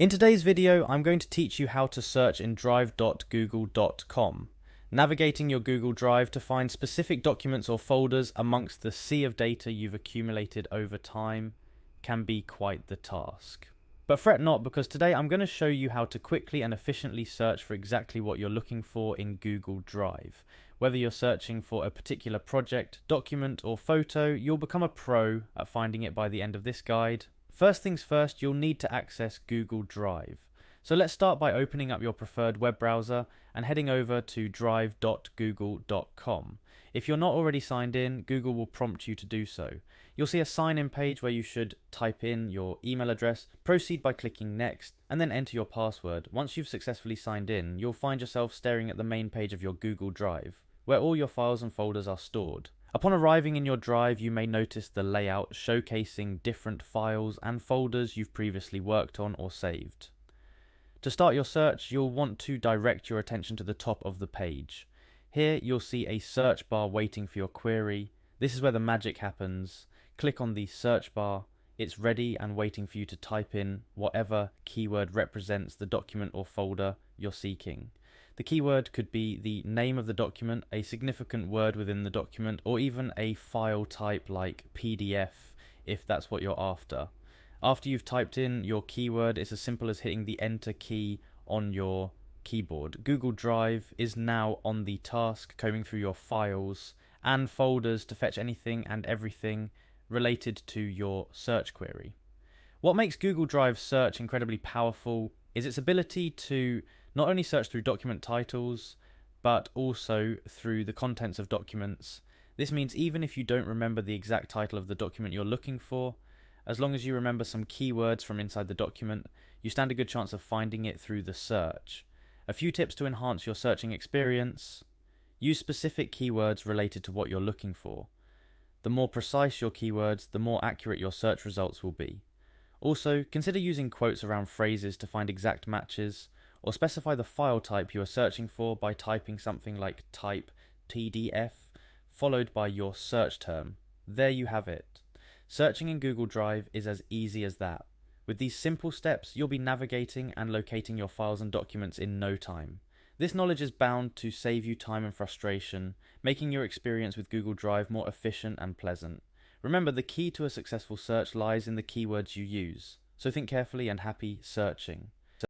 In today's video, I'm going to teach you how to search in drive.google.com, navigating your Google Drive to find specific documents or folders amongst the sea of data you've accumulated over time can be quite the task. But fret not, because today I'm going to show you how to quickly and efficiently search for exactly what you're looking for in Google Drive. Whether you're searching for a particular project, document, or photo, you'll become a pro at finding it by the end of this guide. First things first, you'll need to access Google Drive. So let's start by opening up your preferred web browser and heading over to drive.google.com. If you're not already signed in, Google will prompt you to do so. You'll see a sign-in page where you should type in your email address, proceed by clicking next, and then enter your password. Once you've successfully signed in, you'll find yourself staring at the main page of your Google Drive, where all your files and folders are stored. Upon arriving in your Drive, you may notice the layout showcasing different files and folders you've previously worked on or saved. To start your search, you'll want to direct your attention to the top of the page. Here you'll see a search bar waiting for your query. This is where the magic happens. Click on the search bar. It's ready and waiting for you to type in whatever keyword represents the document or folder you're seeking. The keyword could be the name of the document, a significant word within the document, or even a file type like PDF if that's what you're after. After you've typed in your keyword, it's as simple as hitting the enter key on your keyboard. Google Drive is now on the task, combing through your files and folders to fetch anything and everything related to your search query. What makes Google Drive search incredibly powerful is its ability to not only search through document titles, but also through the contents of documents. This means even if you don't remember the exact title of the document you're looking for, as long as you remember some keywords from inside the document, you stand a good chance of finding it through the search. A few tips to enhance your searching experience: use specific keywords related to what you're looking for. The more precise your keywords, the more accurate your search results will be. Also, consider using quotes around phrases to find exact matches, or specify the file type you are searching for by typing something like type PDF followed by your search term. There you have it. Searching in Google Drive is as easy as that. With these simple steps, you'll be navigating and locating your files and documents in no time. This knowledge is bound to save you time and frustration, making your experience with Google Drive more efficient and pleasant. Remember, the key to a successful search lies in the keywords you use, so think carefully and happy searching.